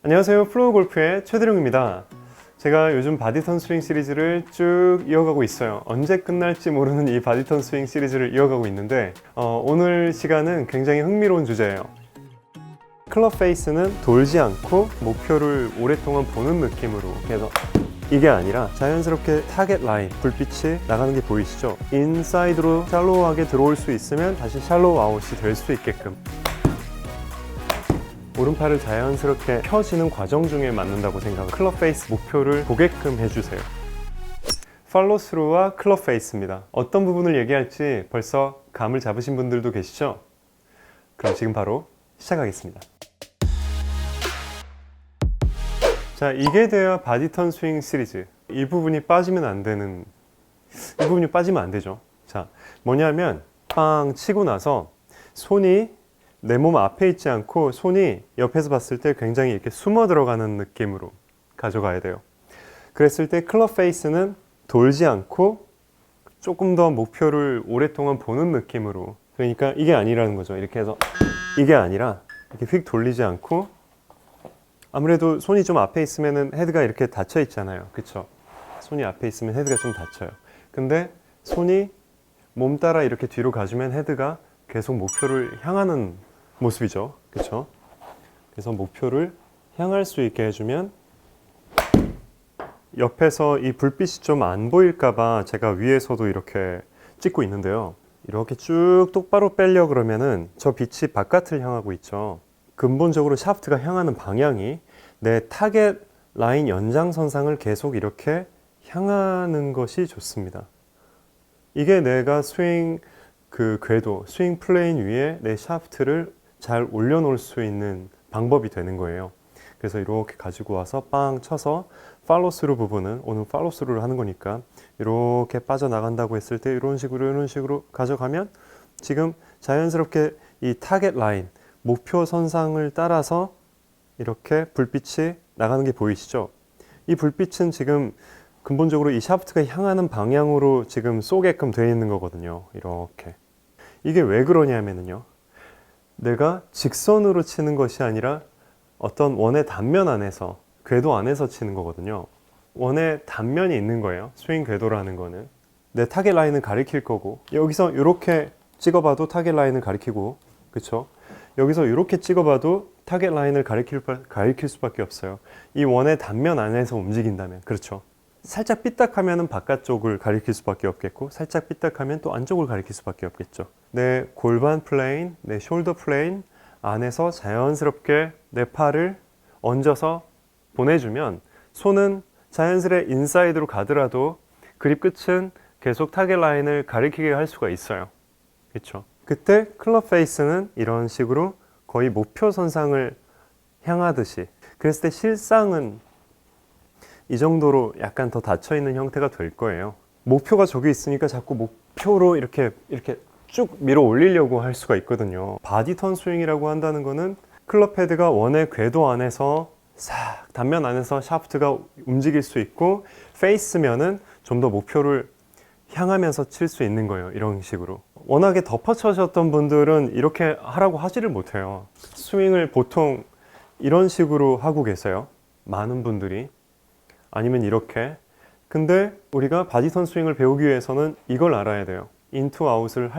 안녕하세요. 플로우 골프의 최대룡입니다. 제가 요즘 바디턴 스윙 시리즈를 쭉 이어가고 있어요. 언제 끝날지 모르는 이 바디턴 스윙 시리즈를 이어가고 있는데 오늘 시간은 굉장히 흥미로운 주제예요. 클럽 페이스는 돌지 않고 목표를 오랫동안 보는 느낌으로, 그래서 이게 아니라 자연스럽게 타겟 라인, 불빛이 나가는 게 보이시죠? 인사이드로 샬로우하게 들어올 수 있으면 다시 샬로우 아웃이 될 수 있게끔 오른팔을 자연스럽게 펴지는 과정 중에 맞는다고 생각합니다. 클럽 페이스 목표를 보게끔 해주세요. 팔로우 스루와 클럽 페이스입니다. 어떤 부분을 얘기할지 벌써 감을 잡으신 분들도 계시죠? 그럼 지금 바로 시작하겠습니다. 자, 이게 돼야 바디턴 스윙 시리즈. 이 부분이 빠지면 안 되죠. 자, 뭐냐면 빵 치고 나서 손이 내 몸 앞에 있지 않고 손이 옆에서 봤을 때 굉장히 이렇게 숨어 들어가는 느낌으로 가져가야 돼요. 그랬을 때 클럽 페이스는 돌지 않고 조금 더 목표를 오랫동안 보는 느낌으로, 그러니까 이게 아니라는 거죠. 이렇게 해서 이게 아니라 이렇게 휙 돌리지 않고, 아무래도 손이 좀 앞에 있으면 헤드가 이렇게 닫혀 있잖아요. 그쵸? 손이 앞에 있으면 헤드가 좀 닫혀요. 근데 손이 몸 따라 이렇게 뒤로 가주면 헤드가 계속 목표를 향하는 모습이죠. 그쵸? 그래서 목표를 향할 수 있게 해주면, 옆에서 이 불빛이 좀 안 보일까봐 제가 위에서도 이렇게 찍고 있는데요. 이렇게 쭉 똑바로 빼려 그러면은 저 빛이 바깥을 향하고 있죠. 근본적으로 샤프트가 향하는 방향이 내 타겟 라인 연장선상을 계속 이렇게 향하는 것이 좋습니다. 이게 내가 스윙 궤도, 스윙 플레인 위에 내 샤프트를 잘 올려놓을 수 있는 방법이 되는 거예요. 그래서 이렇게 가지고 와서 빵 쳐서 팔로우 스루 부분은, 오늘 팔로우 스루를 하는 거니까 이렇게 빠져나간다고 했을 때 이런 식으로 가져가면 지금 자연스럽게 이 타겟 라인, 목표 선상을 따라서 이렇게 불빛이 나가는 게 보이시죠? 이 불빛은 지금 근본적으로 이 샤프트가 향하는 방향으로 지금 쏘게끔 되어 있는 거거든요. 이렇게. 이게 왜 그러냐면요, 내가 직선으로 치는 것이 아니라 어떤 원의 단면 안에서, 궤도 안에서 치는 거거든요. 원의 단면이 있는 거예요. 스윙 궤도라는 거는 내 타겟 라인을 가리킬 거고, 여기서 이렇게 찍어봐도 타겟 라인을 가리키고, 그쵸? 여기서 이렇게 찍어봐도 타겟 라인을 가리킬 수밖에 없어요. 이 원의 단면 안에서 움직인다면. 그렇죠? 살짝 삐딱하면 바깥쪽을 가리킬 수밖에 없겠고, 살짝 삐딱하면 또 안쪽을 가리킬 수밖에 없겠죠. 내 골반 플레인, 내 숄더 플레인 안에서 자연스럽게 내 팔을 얹어서 보내주면 손은 자연스레 인사이드로 가더라도 그립 끝은 계속 타겟 라인을 가리키게 할 수가 있어요. 그렇죠? 그때 클럽 페이스는 이런 식으로 거의 목표 선상을 향하듯이, 그랬을 때 실상은 이 정도로 약간 더 닫혀있는 형태가 될 거예요. 목표가 저기 있으니까 자꾸 목표로 이렇게 쭉 밀어 올리려고 할 수가 있거든요. 바디턴 스윙이라고 한다는 거는 클럽 헤드가 원의 궤도 안에서 싹 단면 안에서 샤프트가 움직일 수 있고, 페이스면은 좀 더 목표를 향하면서 칠 수 있는 거예요. 이런 식으로. 워낙에 덮어쳐졌던 분들은 이렇게 하라고 하지를 못해요. 스윙을 보통 이런 식으로 하고 계세요. 많은 분들이. 아니면 이렇게. 근데 우리가 바디턴 스윙을 배우기 위해서는 이걸 알아야 돼요. 인투 아웃을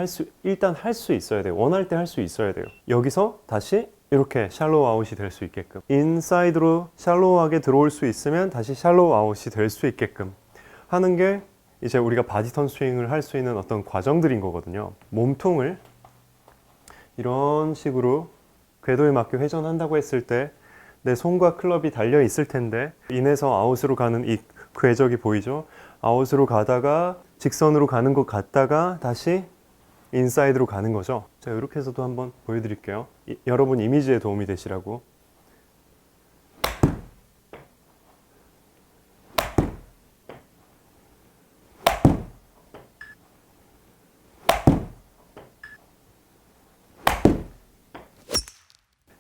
일단 할 수 있어야 돼요. 원할 때 할 수 있어야 돼요. 여기서 다시 이렇게 샬로우 아웃이 될 수 있게끔, 인사이드로 샬로우하게 들어올 수 있으면 다시 샬로우 아웃이 될 수 있게끔 하는 게 이제 우리가 바디턴 스윙을 할 수 있는 어떤 과정들인 거거든요. 몸통을 이런 식으로 궤도에 맞게 회전한다고 했을 때 내 손과 클럽이 달려 있을 텐데, 인에서 아웃으로 가는 이 궤적이 보이죠? 아웃으로 가다가 직선으로 가는 것 같다가 다시 인사이드로 가는 거죠. 제가 이렇게 해서도 한번 보여드릴게요. 여러분 이미지에 도움이 되시라고.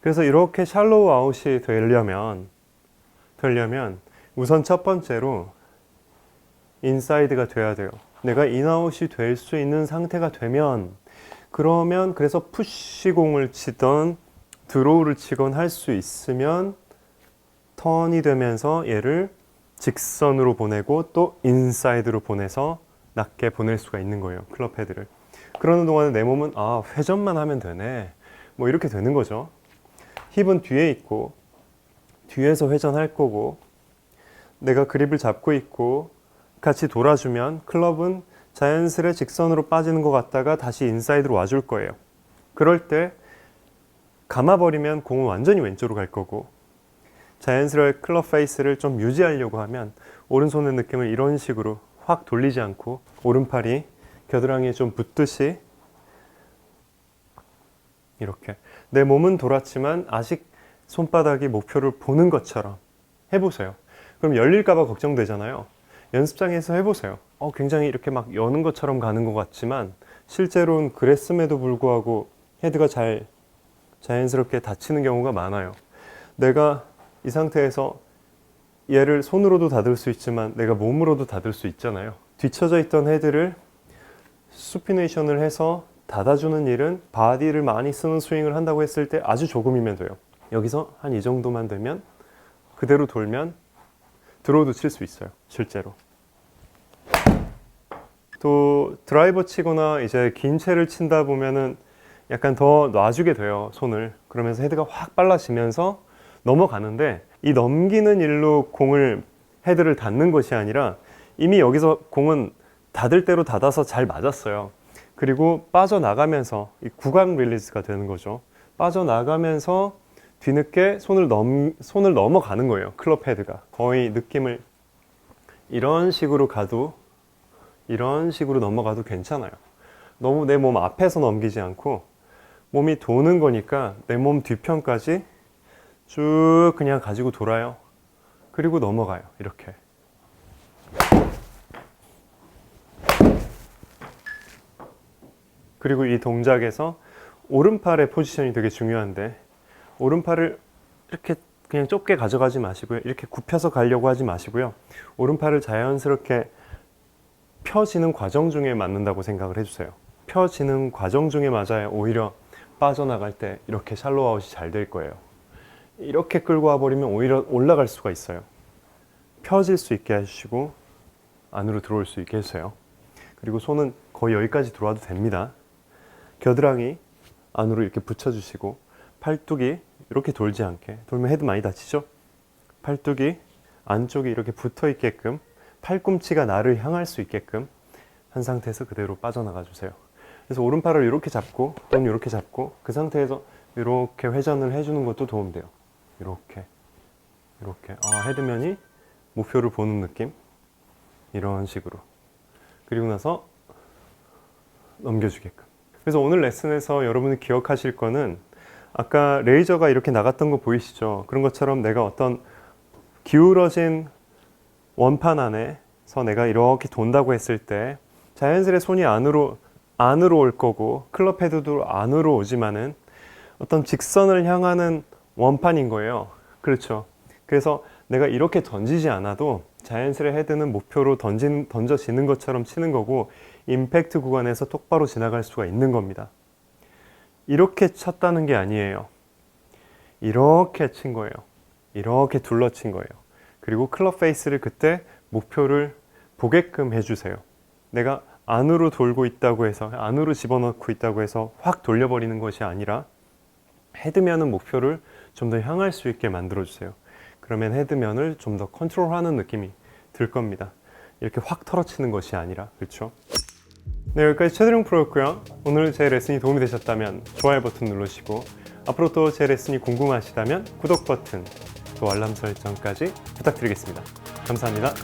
그래서 이렇게 샬로우 아웃이 되려면 우선 첫 번째로 인사이드가 돼야 돼요. 내가 인아웃이 될 수 있는 상태가 되면, 그래서 푸시공을 치던 드로우를 치건 할 수 있으면 턴이 되면서 얘를 직선으로 보내고 또 인사이드로 보내서 낮게 보낼 수가 있는 거예요. 클럽 헤드를. 그러는 동안에 내 몸은 회전만 하면 되네. 뭐 이렇게 되는 거죠. 힙은 뒤에 있고 뒤에서 회전할 거고 내가 그립을 잡고 있고 같이 돌아주면 클럽은 자연스레 직선으로 빠지는 것 같다가 다시 인사이드로 와줄 거예요. 그럴 때 감아버리면 공은 완전히 왼쪽으로 갈 거고 자연스레 클럽 페이스를 좀 유지하려고 하면 오른손의 느낌을 이런 식으로 확 돌리지 않고 오른팔이 겨드랑이에 좀 붙듯이 이렇게 내 몸은 돌았지만 아직 손바닥이 목표를 보는 것처럼 해보세요. 그럼 열릴까봐 걱정되잖아요. 연습장에서 해보세요. 굉장히 이렇게 막 여는 것처럼 가는 것 같지만 실제로는 그랬음에도 불구하고 헤드가 잘 자연스럽게 닫히는 경우가 많아요. 내가 이 상태에서 얘를 손으로도 닫을 수 있지만 내가 몸으로도 닫을 수 있잖아요. 뒤쳐져 있던 헤드를 수피네이션을 해서 닫아주는 일은 바디를 많이 쓰는 스윙을 한다고 했을 때 아주 조금이면 돼요. 여기서 한 이 정도만 되면 그대로 돌면 드로우도 칠 수 있어요. 실제로. 또 드라이버 치거나 이제 긴 채를 친다 보면은 약간 더 놔주게 돼요. 손을. 그러면서 헤드가 확 빨라지면서 넘어가는데 이 넘기는 일로 헤드를 닫는 것이 아니라 이미 여기서 공은 닫을 대로 닫아서 잘 맞았어요. 그리고 빠져나가면서 이 구강 릴리즈가 되는 거죠. 빠져나가면서 뒤늦게 손을 넘어가는 거예요. 클럽 헤드가. 거의 느낌을 이런 식으로 가도 이런 식으로 넘어가도 괜찮아요. 너무 내 몸 앞에서 넘기지 않고 몸이 도는 거니까 내 몸 뒤편까지 쭉 그냥 가지고 돌아요. 그리고 넘어가요. 이렇게. 그리고 이 동작에서 오른팔의 포지션이 되게 중요한데 오른팔을 이렇게 그냥 좁게 가져가지 마시고요. 이렇게 굽혀서 가려고 하지 마시고요. 오른팔을 자연스럽게 펴지는 과정 중에 맞는다고 생각을 해주세요. 펴지는 과정 중에 맞아야 오히려 빠져나갈 때 이렇게 샬로우 아웃이 잘 될 거예요. 이렇게 끌고 와버리면 오히려 올라갈 수가 있어요. 펴질 수 있게 해주시고 안으로 들어올 수 있게 해주세요. 그리고 손은 거의 여기까지 들어와도 됩니다. 겨드랑이 안으로 이렇게 붙여주시고 팔뚝이 이렇게 돌지 않게 돌면 헤드 많이 다치죠? 팔뚝이 안쪽이 이렇게 붙어 있게끔 팔꿈치가 나를 향할 수 있게끔 한 상태에서 그대로 빠져나가 주세요. 그래서 오른팔을 이렇게 잡고 또는 이렇게 잡고 그 상태에서 이렇게 회전을 해주는 것도 도움돼요. 이렇게 헤드면이 목표를 보는 느낌 이런 식으로 그리고 나서 넘겨주게끔. 그래서 오늘 레슨에서 여러분이 기억하실 거는 아까 레이저가 이렇게 나갔던 거 보이시죠? 그런 것처럼 내가 어떤 기울어진 원판 안에서 내가 이렇게 돈다고 했을 때 자연스레 손이 안으로 올 거고 클럽 헤드도 안으로 오지만은 어떤 직선을 향하는 원판인 거예요. 그렇죠. 그래서 내가 이렇게 던지지 않아도 자연스레 헤드는 목표로 던져지는 것처럼 치는 거고 임팩트 구간에서 똑바로 지나갈 수가 있는 겁니다. 이렇게 쳤다는 게 아니에요. 이렇게 친 거예요. 이렇게 둘러친 거예요. 그리고 클럽 페이스를 그때 목표를 보게끔 해주세요. 내가 안으로 돌고 있다고 해서 안으로 집어넣고 있다고 해서 확 돌려버리는 것이 아니라 헤드면은 목표를 좀 더 향할 수 있게 만들어주세요. 그러면 헤드면을 좀 더 컨트롤하는 느낌이 들 겁니다. 이렇게 확 털어치는 것이 아니라. 그렇죠? 네, 여기까지 최대룡 프로였고요. 오늘 제 레슨이 도움이 되셨다면 좋아요 버튼 누르시고 앞으로 또 제 레슨이 궁금하시다면 구독 버튼 또 알람 설정까지 부탁드리겠습니다. 감사합니다.